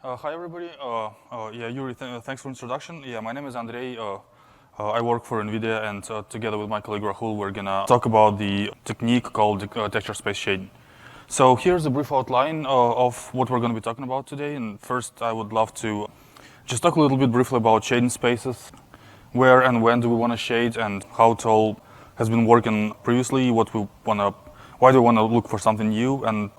Hi everybody. Yuri, thanks for introduction. My name is Andrei. I work for NVIDIA, and together with my colleague Rahul, we're gonna talk about the technique called texture space shading. So here's a brief outline of what we're gonna be talking about today. And first, I would love to just talk a little bit briefly about shading spaces. Where and when do we want to shade, and how it all has been working previously? Why do we want to look for something new? And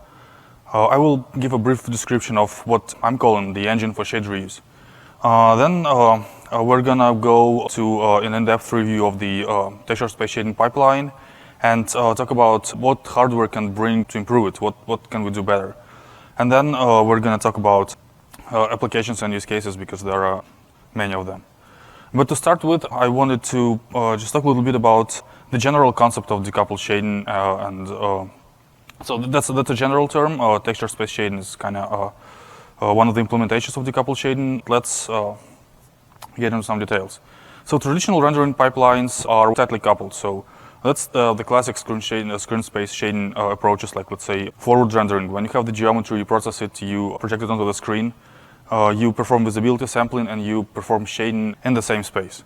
I will give a brief description of what I'm calling the engine for shade reuse. Then we're gonna go to an in-depth review of the texture space shading pipeline and talk about what hardware can bring to improve it, what can we do better. And then we're gonna talk about applications and use cases, because there are many of them. But to start with, I wanted to just talk a little bit about the general concept of decoupled shading so that's a general term. Texture space shading is kind of one of the implementations of decoupled shading. Let's get into some details. So traditional rendering pipelines are tightly coupled. So that's the classic screen space shading approaches, like let's say forward rendering. When you have the geometry, you process it, you project it onto the screen, you perform visibility sampling, and you perform shading in the same space.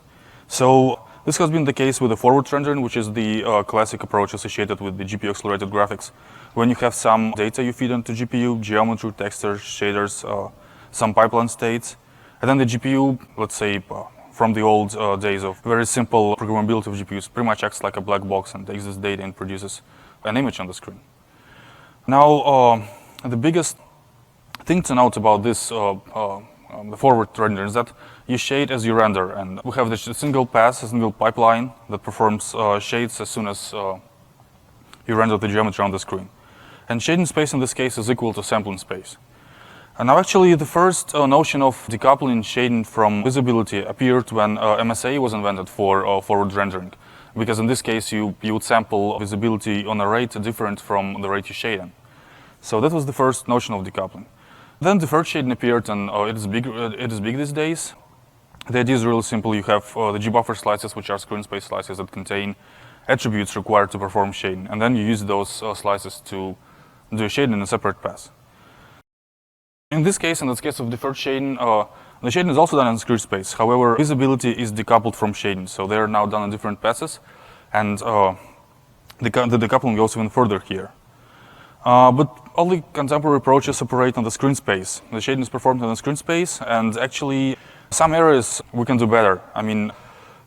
So this has been the case with the forward rendering, which is the classic approach associated with the GPU accelerated graphics. When you have some data you feed into GPU, geometry, textures, shaders, some pipeline states, and then the GPU, let's say from the old days of very simple programmability of GPUs, pretty much acts like a black box and takes this data and produces an image on the screen. Now, the biggest thing to note about this the forward render is that you shade as you render, and we have this single pass, a single pipeline that performs shades as soon as you render the geometry on the screen. And shading space in this case is equal to sampling space. And now actually the first notion of decoupling shading from visibility appeared when MSA was invented for forward rendering. Because in this case you would sample visibility on a rate different from the rate you shade in. So that was the first notion of decoupling. Then deferred shading appeared, and it is big these days. The idea is really simple. You have the gbuffer slices, which are screen space slices that contain attributes required to perform shading, and then you use those slices to do shading in a separate pass. In this case of deferred shading, the shading is also done in screen space. However, visibility is decoupled from shading, so they are now done in different passes, and the decoupling goes even further here. But all the contemporary approaches operate on the screen space. The shading is performed on the screen space, and actually some areas we can do better. I mean,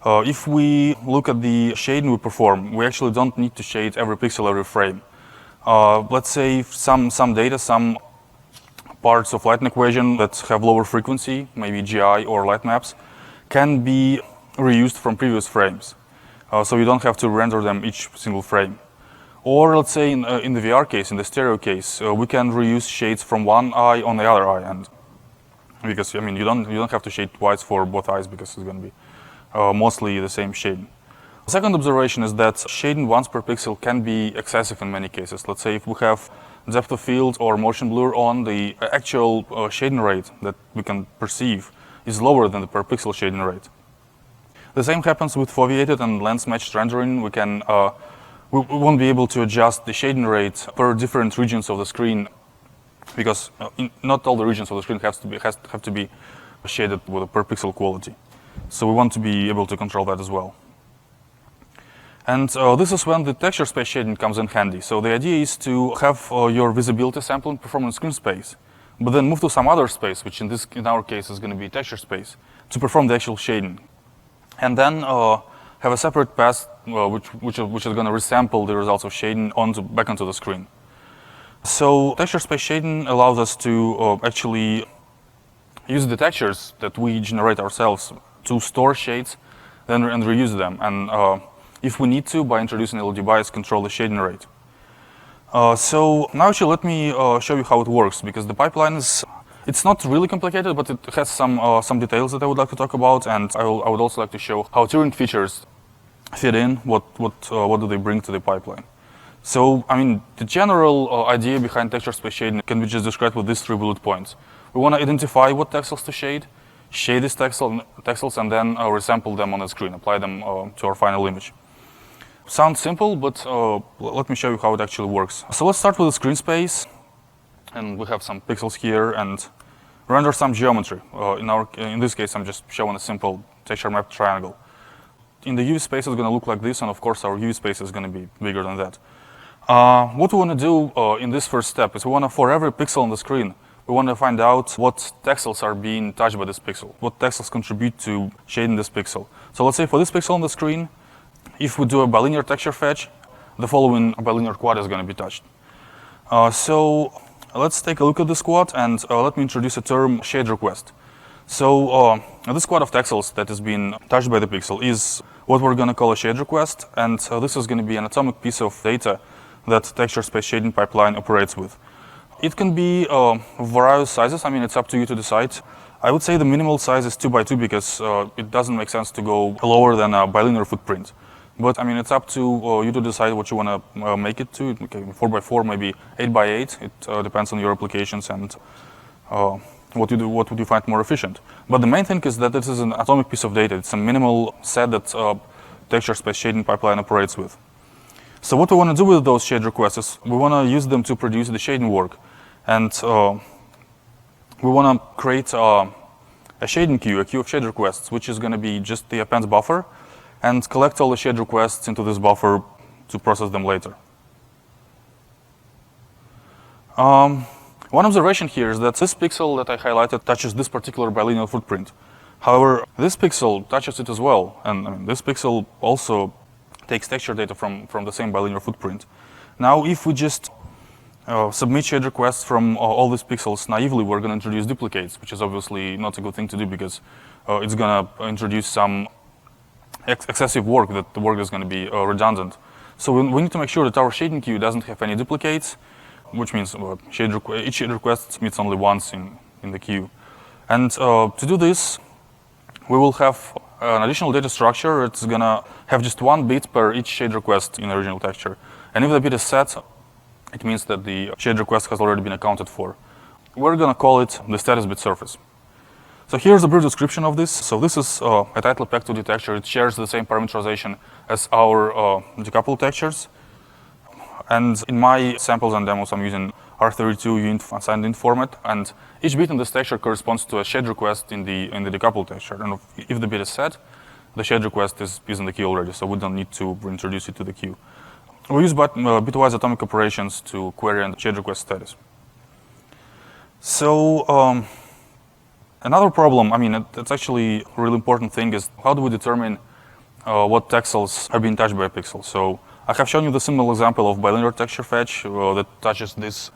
if we look at the shading we perform, we actually don't need to shade every pixel, every frame. Let's say some data, some parts of lighting equation that have lower frequency, maybe GI or light maps, can be reused from previous frames. So you don't have to render them each single frame. Or let's say in the VR case, in the stereo case, we can reuse shades from one eye on the other eye, and because you don't have to shade twice for both eyes, because it's going to be mostly the same shading. The second observation is that shading once per pixel can be excessive in many cases. Let's say if we have depth of field or motion blur on, the actual shading rate that we can perceive is lower than the per pixel shading rate. The same happens with foveated and lens matched rendering. We won't be able to adjust the shading rate per different regions of the screen, because not all the regions of the screen have to be shaded with a per pixel quality. So we want to be able to control that as well. And this is when the texture space shading comes in handy. So the idea is to have your visibility sampling performed in screen space, but then move to some other space, which in our case is going to be texture space, to perform the actual shading. And then have a separate pass which is going to resample the results of shading back onto the screen. So texture space shading allows us to actually use the textures that we generate ourselves to store shades, and reuse them. And if we need to, by introducing a LED bias, control the shading rate. So now actually let me show you how it works, because the pipeline it's not really complicated, but it has some details that I would like to talk about, and I would also like to show how Turing features fit in, what do they bring to the pipeline. So, I mean, the general idea behind texture space shading can be just described with these 3 bullet points. We want to identify what texels to shade these texels, and then resample them on the screen, apply them to our final image. Sounds simple, but let me show you how it actually works. So let's start with the screen space. And we have some pixels here, and render some geometry. In this case, I'm just showing a simple texture map triangle. In the UV space, it's going to look like this, and of course, our UV space is going to be bigger than that. What we want to do in this first step is we want to, for every pixel on the screen, we want to find out what texels are being touched by this pixel, what texels contribute to shading this pixel. So let's say for this pixel on the screen, if we do a bilinear texture fetch, the following bilinear quad is going to be touched. So let's take a look at this quad, and let me introduce a term, shade request. So this quad of texels that is being touched by the pixel is what we're going to call a shade request, and this is going to be an atomic piece of data that texture space shading pipeline operates with. It can be various sizes. I mean, it's up to you to decide. I would say the minimal size is 2 by 2 because it doesn't make sense to go lower than a bilinear footprint. But I mean, it's up to you to decide what you want to make it to. Okay, 4 by 4, maybe 8 by 8. It depends on your applications and what would you find more efficient. But the main thing is that this is an atomic piece of data. It's a minimal set that texture space shading pipeline operates with. So what we want to do with those shade requests is we want to use them to produce the shading work. And we want to create a shading queue, a queue of shade requests, which is going to be just the append buffer, and collect all the shade requests into this buffer to process them later. One observation here is that this pixel that I highlighted touches this particular bilinear footprint. However, this pixel touches it as well, and I mean, this pixel also takes texture data from the same bilinear footprint. Now, if we just submit shade requests from all these pixels naively, we're going to introduce duplicates, which is obviously not a good thing to do because it's going to introduce some excessive work, that the work is going to be redundant. So we need to make sure that our shading queue doesn't have any duplicates, which means each shade request meets only once in the queue. And to do this, we will have an additional data structure. It's going to have just 1 bit per each shade request in the original texture. And if the bit is set, it means that the shade request has already been accounted for. We're going to call it the status bit surface. So here's a brief description of this. So this is a tightly packed 2D texture. It shares the same parameterization as our decoupled textures. And in my samples and demos, I'm using R32 unit unsigned int format. And each bit in this texture corresponds to a shade request in the decoupled texture. And if the bit is set, the shade request is in the queue already, so we don't need to reintroduce it to the queue. We use bitwise atomic operations to query and shade request status. So another problem, I mean, it's actually a really important thing, is how do we determine what texels are being touched by a pixel? So I have shown you the simple example of bilinear texture fetch that touches this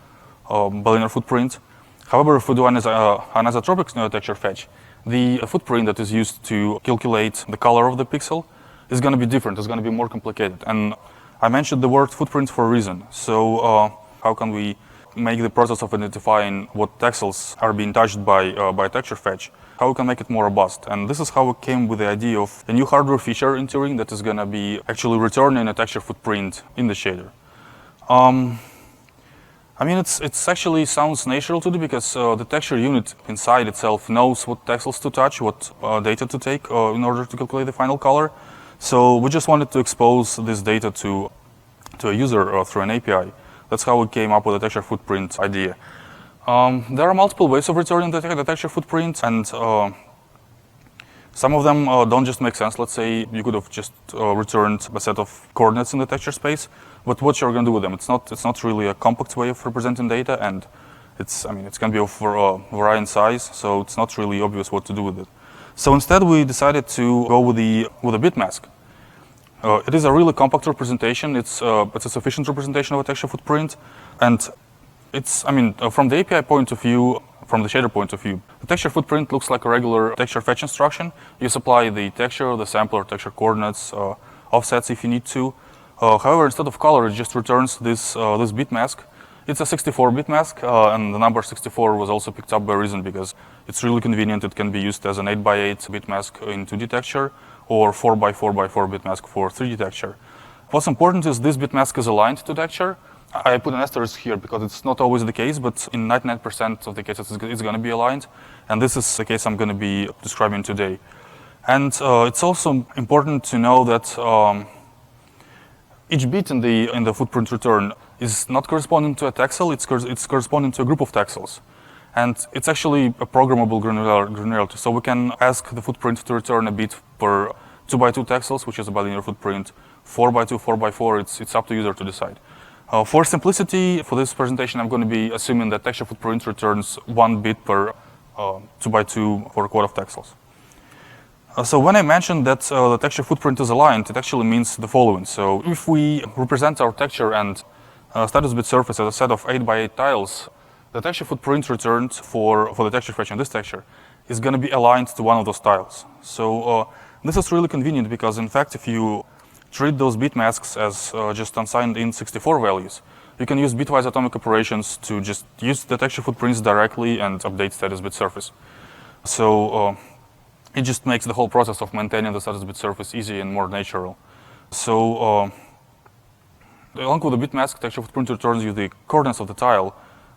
bilinear footprint. However, if we do an anisotropic texture fetch, the footprint that is used to calculate the color of the pixel is going to be different. It's going to be more complicated. And I mentioned the word footprint for a reason. So how can we make the process of identifying what texels are being touched by texture fetch, how we can make it more robust? And this is how we came with the idea of a new hardware feature in Turing that is going to be actually returning a texture footprint in the shader. I mean, it's actually sounds natural to do because the texture unit inside itself knows what texels to touch, what data to take in order to calculate the final color. So we just wanted to expose this data to a user through an API. That's how we came up with the texture footprint idea. There are multiple ways of returning the texture footprint, and some of them don't just make sense. Let's say you could have just returned a set of coordinates in the texture space, but what you're going to do with them? It's not really a compact way of representing data, and it can be of varying size, so it's not really obvious what to do with it. So instead, we decided to go with a bit mask. It is a really compact representation. It's a sufficient representation of a texture footprint, and from the API point of view, from the shader point of view, the texture footprint looks like a regular texture fetch instruction. You supply the texture, the sampler, texture coordinates, offsets if you need to. However, instead of color, it just returns this bit mask. It's a 64-bit mask, and the number 64 was also picked up by reason because it's really convenient. It can be used as an 8x8 bit mask in 2D texture or 4x4x4 bit mask for 3D texture. What's important is this bit mask is aligned to texture. I put an asterisk here because it's not always the case, but in 99% of the cases it's going to be aligned, and this is the case I'm going to be describing today. And it's also important to know that each bit in the footprint return is not corresponding to a texel, it's corresponding to a group of texels. And it's actually a programmable granularity. So we can ask the footprint to return a bit per 2x2 texels, which is a bilinear footprint. 4x2, 4x4, it's up to user to decide. For simplicity, for this presentation, I'm going to be assuming that texture footprint returns 1 bit per 2x2 for a quad of texels. So when I mentioned that the texture footprint is aligned, it actually means the following. So if we represent our texture and status bit surface as a set of 8x8 tiles, the texture footprint returned for the texture fetch on this texture is going to be aligned to one of those tiles. So this is really convenient because, in fact, if you treat those bit masks as just unsigned int64 values, you can use bitwise atomic operations to just use the texture footprints directly and update status bit surface. So it just makes the whole process of maintaining the status bit surface easy and more natural. So along with the bit mask, texture footprint returns you the coordinates of the tile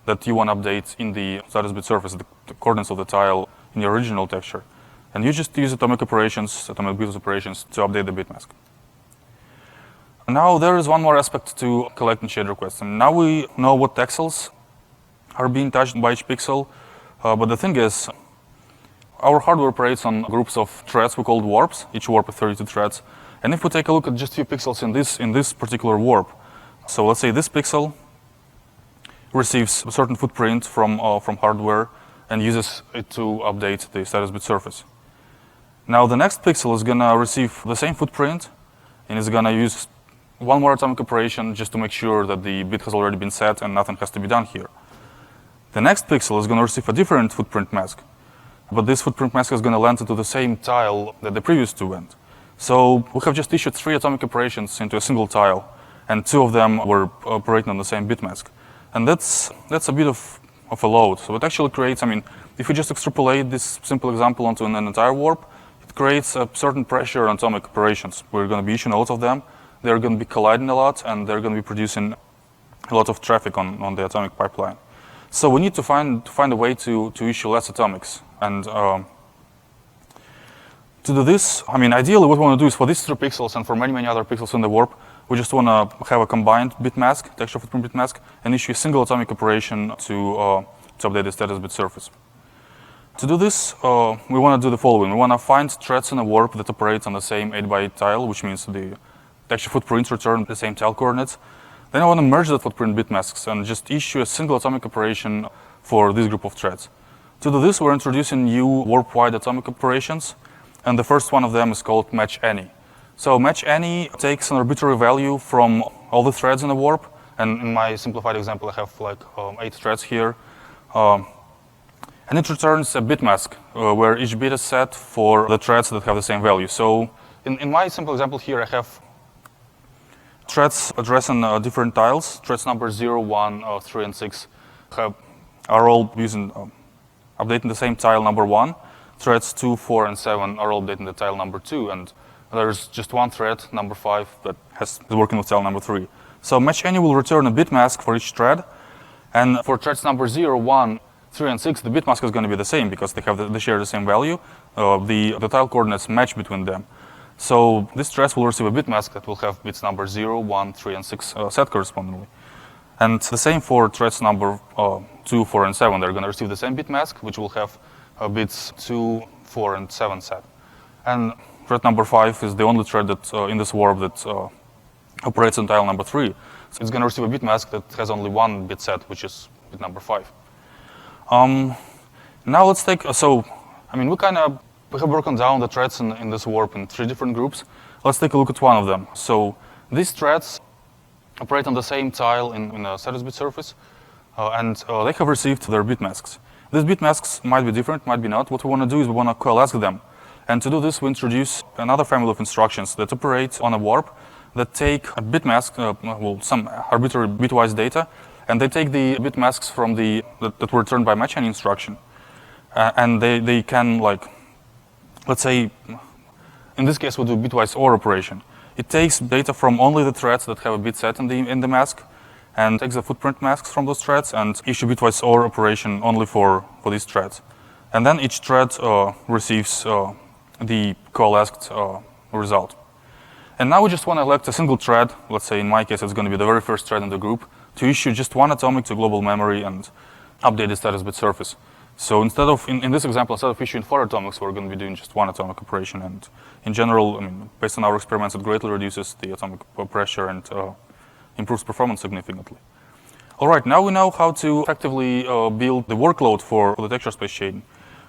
that you want to update in the status bit surface, the coordinates of the tile in your original texture. And you just use atomic operations, atomic bitwise operations, to update the bit mask. Now there is one more aspect to collect and shade requests. And now we know what texels are being touched by each pixel, but the thing is, our hardware operates on groups of threads we call warps. Each warp is 32 threads. And if we take a look at just a few pixels in this particular warp, so let's say this pixel receives a certain footprint from hardware and uses it to update the status bit surface. Now the next pixel is going to receive the same footprint and is going to use one more atomic operation just to make sure that the bit has already been set and nothing has to be done here. The next pixel is going to receive a different footprint mask, but this footprint mask is going to land into the same tile that the previous two went. So we have just issued 3 atomic operations into a single tile, and 2 of them were operating on the same bit mask. And that's a bit of a load. So it actually creates, if we just extrapolate this simple example onto an entire warp, it creates a certain pressure on atomic operations. We're going to be issuing a lot of them. They're going to be colliding a lot, and they're going to be producing a lot of traffic on the atomic pipeline. So we need to find a way to issue less atomics. And to do this, ideally what we want to do is for these 3 pixels and for many other pixels in the warp, we just want to have a combined bit mask, texture footprint bit mask, and issue a single atomic operation to update the status bit surface. To do this, we want to do the following. We want to find threads in a warp that operate on the same 8x8 tile, which means the texture footprints return the same tile coordinates. Then I want to merge the footprint bit masks and just issue a single atomic operation for this group of threads. To do this, we're introducing new warp-wide atomic operations, and the first one of them is called match any. So match any takes an arbitrary value from all the threads in the warp, and in my simplified example, I have 8 threads here, and it returns a bit mask where each bit is set for the threads that have the same value. So in my simple example here, I have threads addressing different tiles. Threads number 0, 1, 3, and 6 are all using updating the same tile number 1. Threads 2, 4, and 7 are all updating the tile number 2, and there's just one thread, number 5, that is working with tile number 3. So match any will return a bit mask for each thread, and for threads number 0, 1, 3, and 6, the bit mask is going to be the same because they share the same value. The tile coordinates match between them. So these threads will receive a bit mask that will have bits number 0, 1, 3, and 6 set correspondingly. And the same for threads number 2, 4, and 7. They're going to receive the same bit mask, which will have bits 2, 4, and 7 set. And thread number 5 is the only thread that in this warp that operates on tile number 3. So it's going to receive a bit mask that has only one bit set, which is bit number 5. Now let's take, we have broken down the threads in this warp in 3 different groups. Let's take a look at one of them. So these threads operate on the same tile in a status bit surface, and they have received their bit masks. These bit masks might be different, might be not. What we want to do is we want to coalesce them. And to do this, we introduce another family of instructions that operate on a warp that take a bit mask, some arbitrary bitwise data, and they take the bit masks from that were returned by match any instruction. And they can, let's say, in this case, we do bitwise OR operation. It takes data from only the threads that have a bit set in the mask, and takes the footprint masks from those threads and issue bitwise OR operation only for these threads. And then each thread receives the coalesced result. And now we just want to elect a single thread. Let's say in my case it's going to be the very first thread in the group, to issue just one atomic to global memory and update the status bit surface. So instead of, in this example, instead of issuing 4 atomics, we're going to be doing just 1 atomic operation. And in general, I mean, based on our experiments, it greatly reduces the atomic pressure and improves performance significantly. All right, now we know how to effectively build the workload for the texture space shading.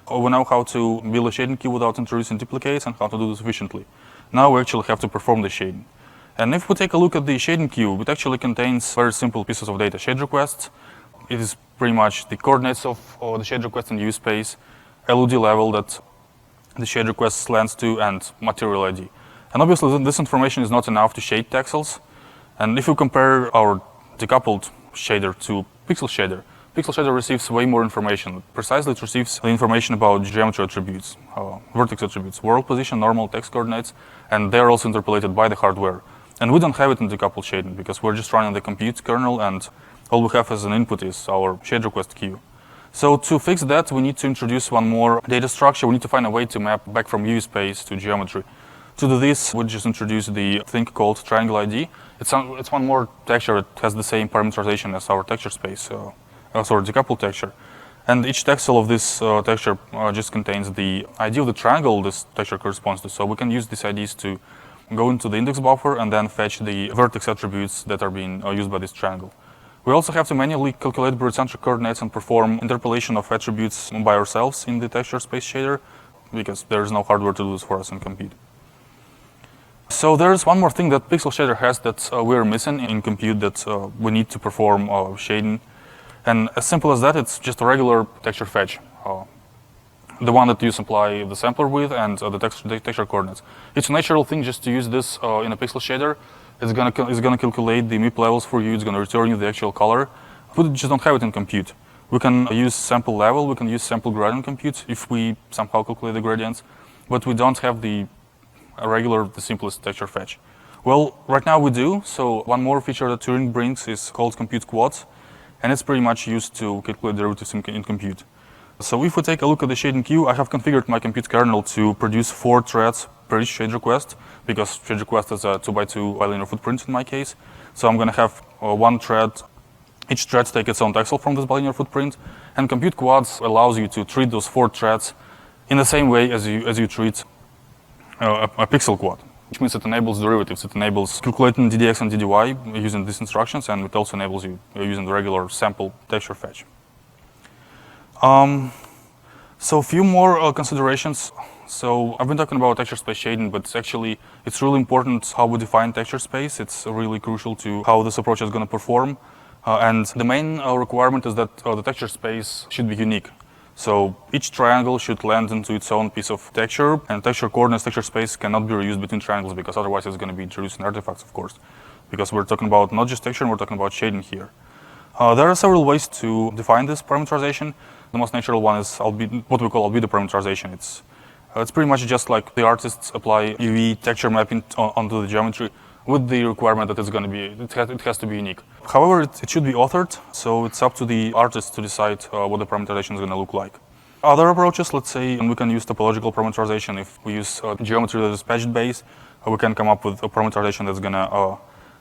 We know how to build a shading queue without introducing duplicates and how to do this efficiently. Now we actually have to perform the shading. And if we take a look at the shading queue, it actually contains very simple pieces of data. Shade requests, it is pretty much the coordinates of the shade request in use space, LOD level that the shade request lands to, and material ID. And obviously this information is not enough to shade texels. And if you compare our decoupled shader to pixel shader receives way more information. Precisely, it receives the information about geometry attributes, vertex attributes, world position, normal, text coordinates, and they're also interpolated by the hardware. And we don't have it in decoupled shading because we're just running the compute kernel, and all we have as an input is our shade request queue. So to fix that, we need to introduce one more data structure. We need to find a way to map back from UV space to geometry. To do this, we just introduce the thing called triangle ID. It's one more texture that has the same parameterization as our texture space, decoupled texture. And each texel of this texture just contains the ID of the triangle this texture corresponds to. So we can use these IDs to go into the index buffer and then fetch the vertex attributes that are being used by this triangle. We also have to manually calculate barycentric coordinates and perform interpolation of attributes by ourselves in the texture space shader because there is no hardware to do this for us in compute. So there's one more thing that pixel shader has that we're missing in compute that we need to perform shading. And as simple as that, it's just a regular texture fetch. The one that you supply the sampler with and the texture coordinates. It's a natural thing just to use this in a pixel shader. It's gonna calculate the MIP levels for you. It's gonna return you the actual color. We just don't have it in compute. We can use sample level. We can use sample gradient compute if we somehow calculate the gradients, but we don't have the simplest texture fetch. Well, right now we do. So one more feature that Turing brings is called compute quads, and it's pretty much used to calculate derivatives in compute. So if we take a look at the shading queue, I have configured my compute kernel to produce 4 threads per each shade request, because shade request is a 2x2 bilinear footprint in my case. So I'm going to have one thread, each thread take its own texel from this bilinear footprint, and compute quads allows you to treat those 4 threads in the same way as you treat a pixel quad, which means it enables derivatives. It enables calculating DDX and DDY using these instructions, and it also enables you using the regular sample texture fetch. So a few more considerations. So I've been talking about texture space shading, but it's really important how we define texture space. It's really crucial to how this approach is going to perform. And the main requirement is that the texture space should be unique. So each triangle should land into its own piece of texture, and texture coordinates, texture space cannot be reused between triangles because otherwise it's going to be introducing artifacts, of course, because we're talking about not just texture, we're talking about shading here. There are several ways to define this parameterization. The most natural one is what we call albedo parameterization. It's pretty much just like the artists apply UV texture mapping onto the geometry with the requirement that it has to be unique. However, it should be authored, so it's up to the artist to decide what the parameterization is going to look like. Other approaches, let's say, and we can use topological parameterization. If we use geometry that is patch-based, we can come up with a parameterization that's going to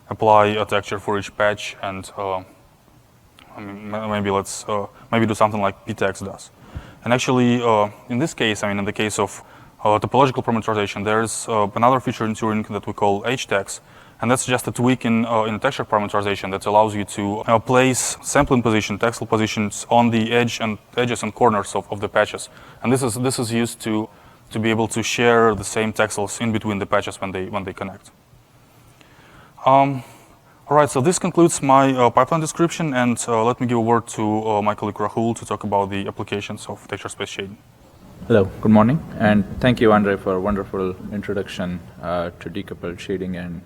apply a texture for each patch, and maybe do something like ptex does. And actually, in this case, in the case of topological parameterization, there's another feature in Turing that we call htex, and that's just a tweak in texture parameterization that allows you to place sampling position, texel positions on the edges and corners of the patches. And this is used to be able to share the same texels in between the patches when they connect. All right, so this concludes my pipeline description, and let me give a word to my colleague Rahul to talk about the applications of texture space shading. Hello, good morning, and thank you, Andre, for a wonderful introduction to decoupled shading and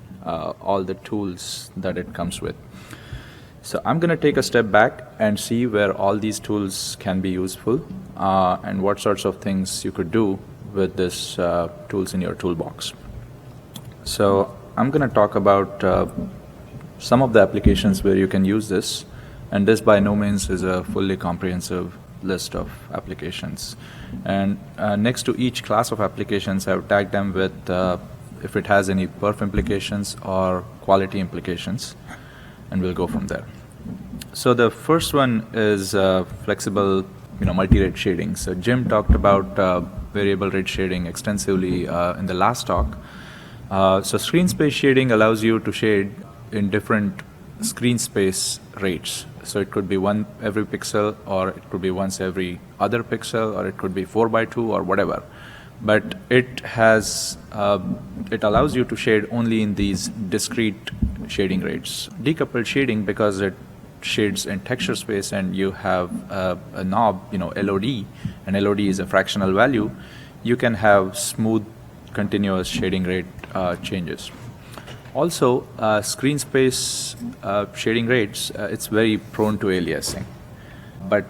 all the tools that it comes with. So I'm going to take a step back and see where all these tools can be useful and what sorts of things you could do with these tools in your toolbox. So I'm going to talk about some of the applications where you can use this, and this by no means is a fully comprehensive list of applications. And next to each class of applications, I've tagged them with if it has any perf implications or quality implications, and we'll go from there. So the first one is flexible multi-rate shading. So Jim talked about variable rate shading extensively in the last talk. So screen space shading allows you to shade in different screen space rates. So it could be one every pixel, or it could be once every other pixel, or it could be 4x2 or whatever. But it allows you to shade only in these discrete shading rates. Decoupled shading, because it shades in texture space and you have a knob, LOD, and LOD is a fractional value, you can have smooth, continuous shading rate changes. Also, screen space shading rates, it's very prone to aliasing. But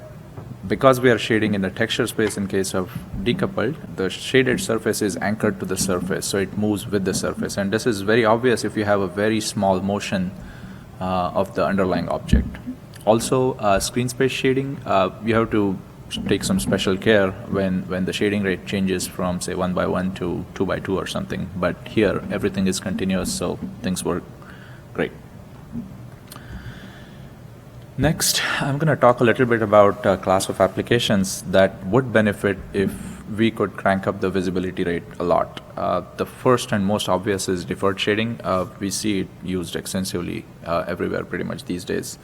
because we are shading in the texture space in case of decoupled, the shaded surface is anchored to the surface, so it moves with the surface. And this is very obvious if you have a very small motion of the underlying object. Also, screen space shading, you have to take some special care when the shading rate changes from, say, 1x1 to 2x2 or something. But here, everything is continuous, so things work great. Next, I'm going to talk a little bit about a class of applications that would benefit if we could crank up the visibility rate a lot. The first and most obvious is deferred shading. We see it used extensively everywhere pretty much these days.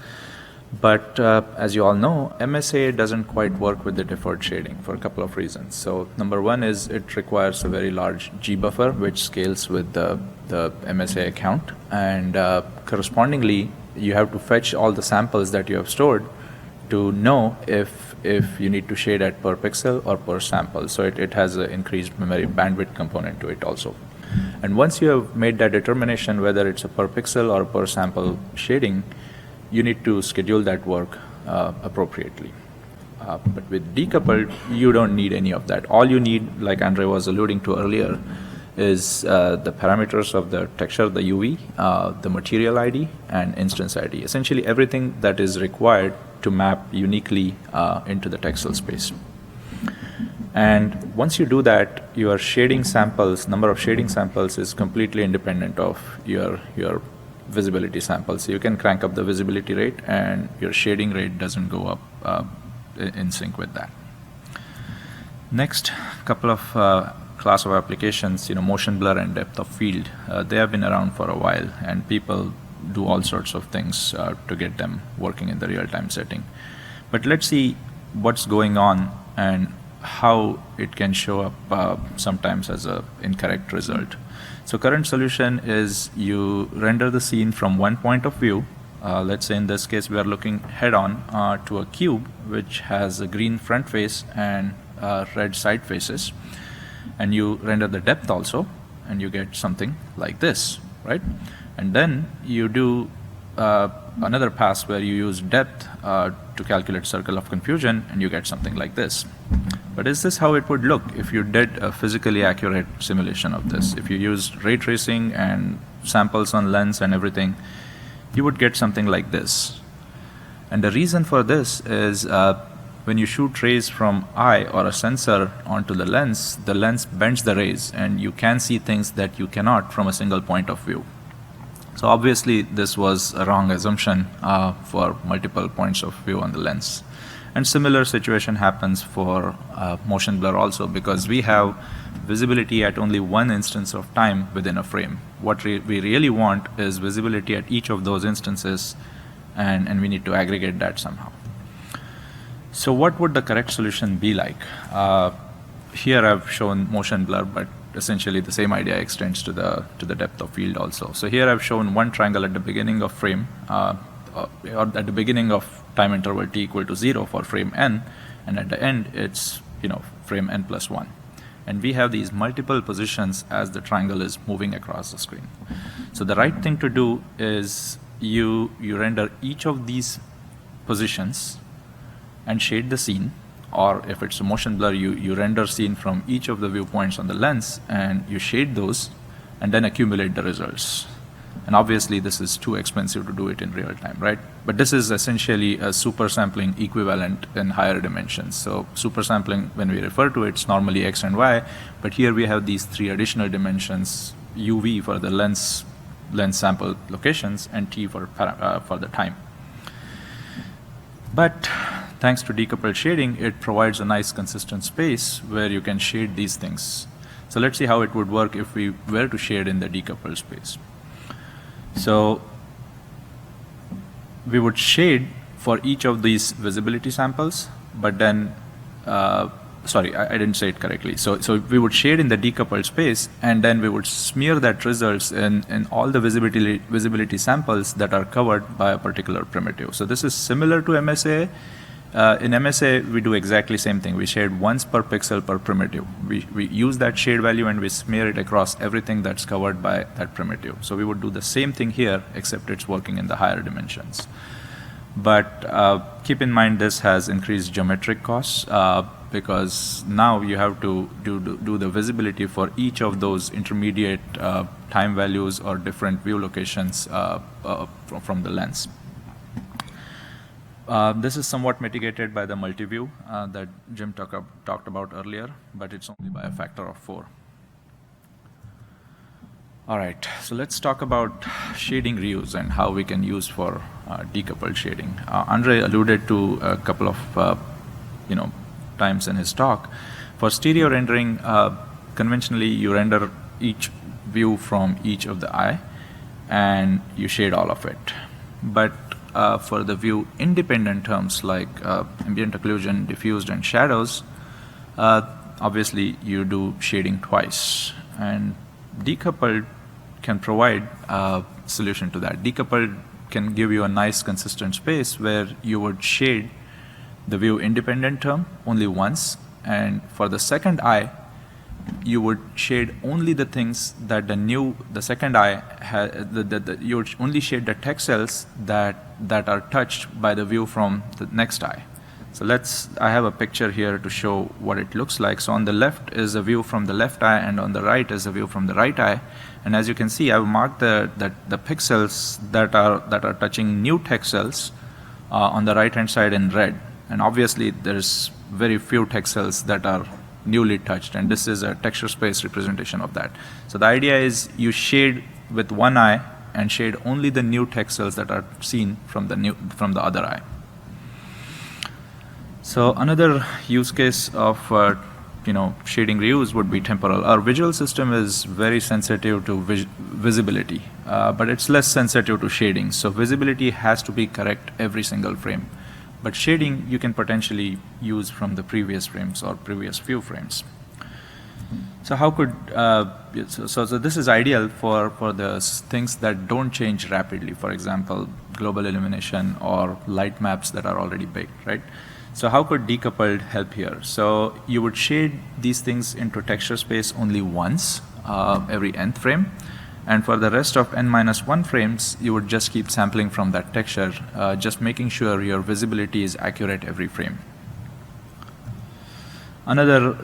But as you all know, MSA doesn't quite work with the deferred shading for a couple of reasons. So number one is it requires a very large G buffer, which scales with the MSA account. And correspondingly, you have to fetch all the samples that you have stored to know if you need to shade at per pixel or per sample. So it has an increased memory bandwidth component to it also. And once you have made that determination, whether it's a per pixel or per sample shading, you need to schedule that work appropriately. But with decoupled, you don't need any of that. All you need, like Andre was alluding to earlier, is the parameters of the texture, the UV, the material ID, and instance ID. Essentially everything that is required to map uniquely into the textile space. And once you do that, your shading samples, number of shading samples is completely independent of your visibility samples. So you can crank up the visibility rate and your shading rate doesn't go up in sync with that. Next, couple of class of applications, motion blur and depth of field. They have been around for a while, and people do all sorts of things to get them working in the real-time setting. But let's see what's going on and how it can show up sometimes as an incorrect result. So current solution is you render the scene from one point of view. Let's say in this case we are looking head-on to a cube which has a green front face and red side faces. And you render the depth also, and you get something like this, right? And then you do another pass where you use depth to calculate circle of confusion, and you get something like this. But is this how it would look if you did a physically accurate simulation of this? If you used ray tracing and samples on lens and everything, you would get something like this. And the reason for this is when you shoot rays from eye or a sensor onto the lens bends the rays, and you can see things that you cannot from a single point of view. So obviously this was a wrong assumption for multiple points of view on the lens. And similar situation happens for motion blur also, because we have visibility at only one instance of time within a frame. What we really want is visibility at each of those instances, and we need to aggregate that somehow. So what would the correct solution be like? Here I've shown motion blur, but essentially the same idea extends to the depth of field also. So here I've shown one triangle at the beginning of frame, or at the beginning of time interval t equal to 0 for frame n, and at the end it's frame n plus 1. And we have these multiple positions as the triangle is moving across the screen. So the right thing to do is you render each of these positions and shade the scene, or if it's a motion blur, you render scene from each of the viewpoints on the lens and you shade those and then accumulate the results. And obviously this is too expensive to do it in real time, right? But this is essentially a super sampling equivalent in higher dimensions. So super sampling, when we refer to it, it's normally x and y, but here we have these three additional dimensions, UV for the lens sample locations and t for the time. But thanks to decoupled shading, it provides a nice consistent space where you can shade these things. So let's see how it would work if we were to shade in the decoupled space. So we would shade for each of these visibility samples, but then, sorry, I didn't say it correctly. So we would shade in the decoupled space, and then we would smear that results in all the visibility samples that are covered by a particular primitive. So this is similar to MSA. In MSA, we do exactly the same thing. We shade once per pixel per primitive. We use that shade value and we smear it across everything that's covered by that primitive. So we would do the same thing here, except it's working in the higher dimensions. But keep in mind this has increased geometric costs because now you have to do the visibility for each of those intermediate time values or different view locations from the lens. This is somewhat mitigated by the multi-view that Jim talked about earlier, but it's only by a factor of 4. All right, so let's talk about shading reuse and how we can use for decoupled shading. Andre alluded to a couple of times in his talk. For stereo rendering, conventionally you render each view from each of the eye and you shade all of it. But for the view independent terms like ambient occlusion, diffused, and shadows, obviously you do shading twice. And decoupled can provide a solution to that. Decoupled can give you a nice consistent space where you would shade the view independent term only once, and for the second eye you would shade only the things that the second eye you would only shade the text cells that are touched by the view from the next eye. So I have a picture here to show what it looks like. So on the left is a view from the left eye, and on the right is a view from the right eye. And as you can see, I've marked the pixels that are touching new text cells on the right hand side in red. And obviously there's very few text cells that are newly touched, and this is a texture space representation of that. So the idea is you shade with one eye and shade only the new text cells that are seen from the other eye. So another use case of shading reuse would be temporal. Our visual system is very sensitive to visibility, but it's less sensitive to shading. So visibility has to be correct every single frame. But shading you can potentially use from the previous frames or previous few frames. So how could so this is ideal for the things that don't change rapidly. For example, global illumination or light maps that are already baked, right? So how could decoupled help here? So you would shade these things into texture space only once every nth frame. And for the rest of n-1 frames, you would just keep sampling from that texture, just making sure your visibility is accurate every frame. Another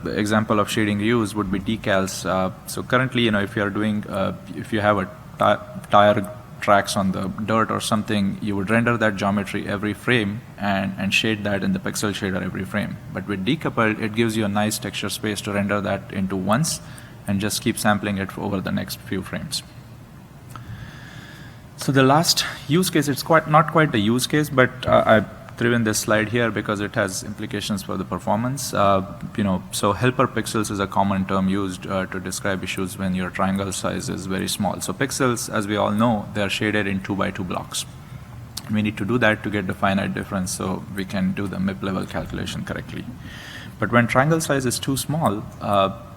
example of shading reuse would be decals. So currently, if you have a tire tracks on the dirt or something, you would render that geometry every frame and shade that in the pixel shader every frame. But with decoupled, it gives you a nice texture space to render that into once and just keep sampling it over the next few frames. So the last use case, it's not quite a use case, but I threw in this slide here because it has implications for the performance. So helper pixels is a common term used to describe issues when your triangle size is very small. So pixels, as we all know, they are shaded in 2x2 blocks. We need to do that to get the finite difference so we can do the MIP level calculation correctly. But when triangle size is too small,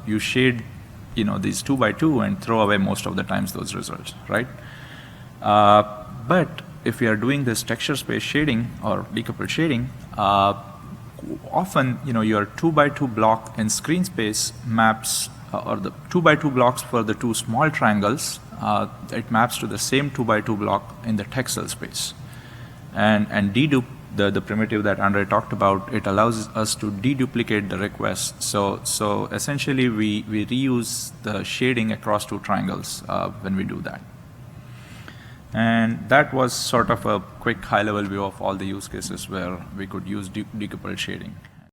you shade these 2x2 and throw away most of the times those results, right? But if we are doing this texture space shading or decoupled shading, often your 2x2 block in screen space maps, or the 2x2 blocks for the two small triangles, it maps to the same 2x2 block in the text cell space. And dedupe, the primitive that Andre talked about, it allows us to deduplicate the request. So essentially we reuse the shading across two triangles when we do that. And that was sort of a quick high-level view of all the use cases where we could use decoupled shading.